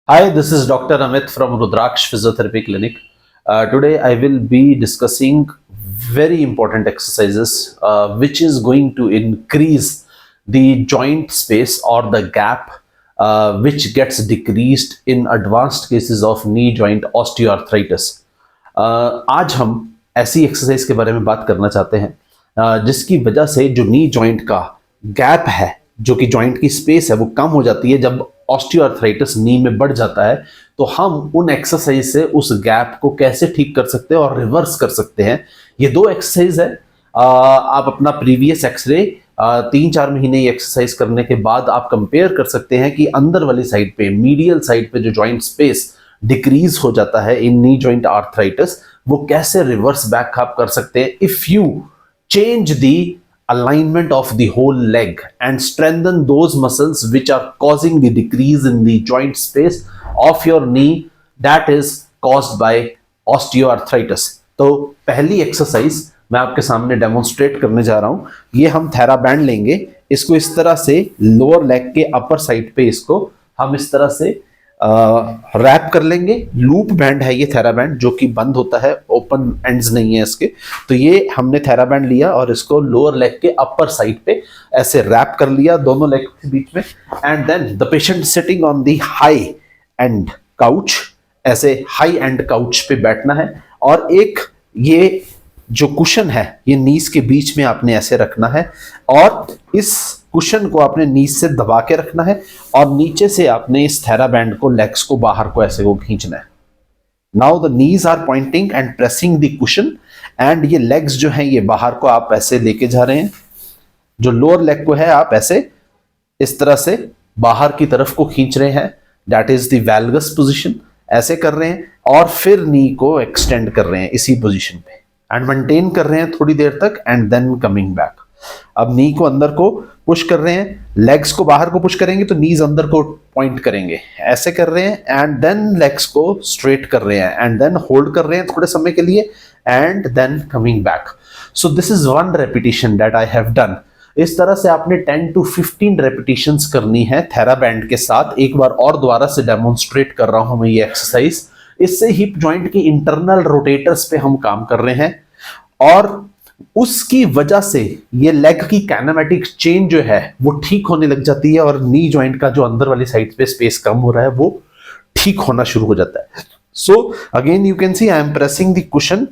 Hi, this is Dr. Amit from Rudraksh Physiotherapy Clinic. Today I will be discussing very important exercises which is going to increase the joint space or the gap which gets decreased in advanced cases of knee joint osteoarthritis. आज हम ऐसी exercise के बारे में बात करना चाहते हैं जिसकी वजह से जो नी जॉइंट का गैप है, जो कि जॉइंट की स्पेस है, वो कम हो जाती है। जब ऑस्टियोआर्थराइटिस नी में बढ़ जाता है तो हम उन एक्सरसाइज से उस गैप को कैसे ठीक कर सकते हैं और रिवर्स कर सकते हैं। ये दो एक्सरसाइज है। आप अपना प्रीवियस एक्सरे 3-4 महीने ये एक्सरसाइज करने के बाद आप कंपेयर कर सकते हैं कि अंदर वाली साइड पे, मीडियल साइड पे जो जॉइंट स्पेस डिक्रीज हो जाता है इन नी जॉइंट आर्थराइटिस, वो कैसे रिवर्स बैक आप कर सकते हैं if you change the alignment of the whole leg and strengthen those muscles which are causing the decrease in the joint space of your knee that is caused by osteoarthritis. तो पहली exercise मैं आपके सामने demonstrate करने जा रहा हूं। ये हम थेराबैंड लेंगे, इसको इस तरह से लोअर लेग के अपर साइड पे इसको हम इस तरह से रैप कर लेंगे। लूप बैंड है ये थेराबैंड, जो कि बंद होता है, ओपन एंड्स नहीं है इसके। तो ये हमने थेराबैंड लिया और इसको लोअर लेग के अपर साइड पे ऐसे रैप कर लिया दोनों लेग के बीच में। And then the patient sitting on the high end couch, ऐसे हाई एंड काउच पे बैठना है और एक ये जो कुशन है ये नीज के बीच में आपने ऐसे रखना है और इस कुशन को आपने नीज से दबा के रखना है और नीचे से आपने इस थेराबैंड को, लेग्स को बाहर को ऐसे को खींचना है। Now the knees are pointing and pressing the cushion and ये लेग्स जो हैं ये बाहर को आप ऐसे लेके जा रहे हैं। जो लोअर लेग को है आप ऐसे इस तरह से बाहर की तरफ को खींच रहे हैं, दैट इज द वैल्गस पोजिशन। ऐसे कर रहे हैं और फिर नी को एक्सटेंड कर रहे हैं इसी पोजिशन पे एंड मेंटेन कर रहे हैं थोड़ी देर तक एंड देन कमिंग बैक। अब नी को अंदर को पुश कर रहे हैं, लेग्स को बाहर को पुश करेंगे तो नीज अंदर को पॉइंट करेंगे, ऐसे कर रहे हैं एंड देन लेग्स को स्ट्रेट कर रहे हैं एंड देन होल्ड कर रहे हैं थोड़े समय के लिए and then coming back. So this is 1 repetition that I have done. इस तरह से आपने 10 to 15 रेपिटेशंस करनी है थेराबैंड के साथ। एक बार और दोबारा से डेमोन्स्ट्रेट कर रहा हूं मैं ये एक्सरसाइज। इससे हिप जॉइंट की इंटरनल रोटेटर्स पे हम काम कर रहे हैं और उसकी वजह से ये लेग की काइनेमैटिक चेन जो है वो ठीक होने लग जाती है और नी जॉइंट का जो अंदर वाली साइड पे स्पेस कम हो रहा है वो ठीक होना शुरू हो जाता है। So again you can see I am pressing the cushion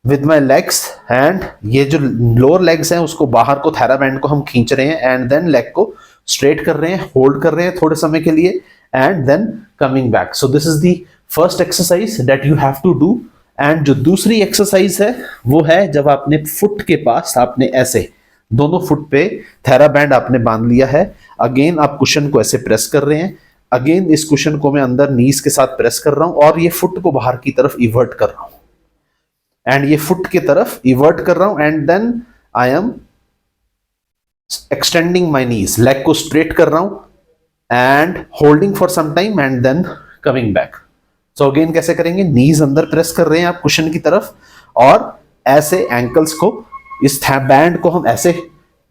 with my legs and ये जो लोअर लेग्स हैं उसको बाहर को, थेराबैंड को हम खींच रहे हैं एंड देन लेग को स्ट्रेट कर रहे हैं, होल्ड कर रहे हैं थोड़े समय के लिए and then coming back. So this is the first exercise that you have to do. And जो दूसरी एक्सरसाइज है वो है जब आपने फुट के पास आपने ऐसे दोनों फुट पे थेराबैंड आपने बांध लिया है। अगेन आप कुशन को ऐसे प्रेस कर रहे हैं, अगेन इस कुशन को मैं अंदर नीज के साथ प्रेस कर रहा हूं और ये फुट को बाहर की तरफ इवर्ट कर रहा हूं एंड ये फुट की तरफ इवर्ट कर रहा हूं and then I am extending my knees, leg को स्ट्रेट कर रहा हूं and holding for some time and then coming back. So again कैसे करेंगे, नीज अंदर प्रेस कर रहे हैं आप कुशन की तरफ और ऐसे एंकल्स को, इस बैंड को हम ऐसे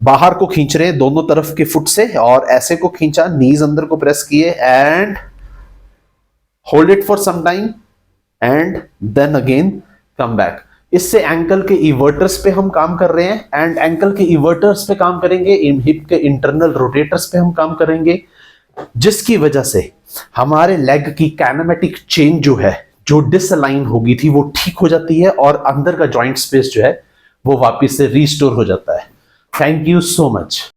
बाहर को खींच रहे हैं दोनों तरफ के फुट से और ऐसे को खींचा, नीज अंदर को प्रेस किए and hold it for some time and then again come back. इससे एंकल के इवर्टर्स पे हम काम कर रहे हैं एंड एंकल के इवर्टर्स पे काम करेंगे, हिप के इंटरनल रोटेटर्स पे हम काम करेंगे, जिसकी वजह से हमारे लेग की काइनेमैटिक चेन जो है, जो डिसअलाइन होगी थी, वो ठीक हो जाती है और अंदर का जॉइंट स्पेस जो है वो वापस से रीस्टोर हो जाता है। Thank you so much.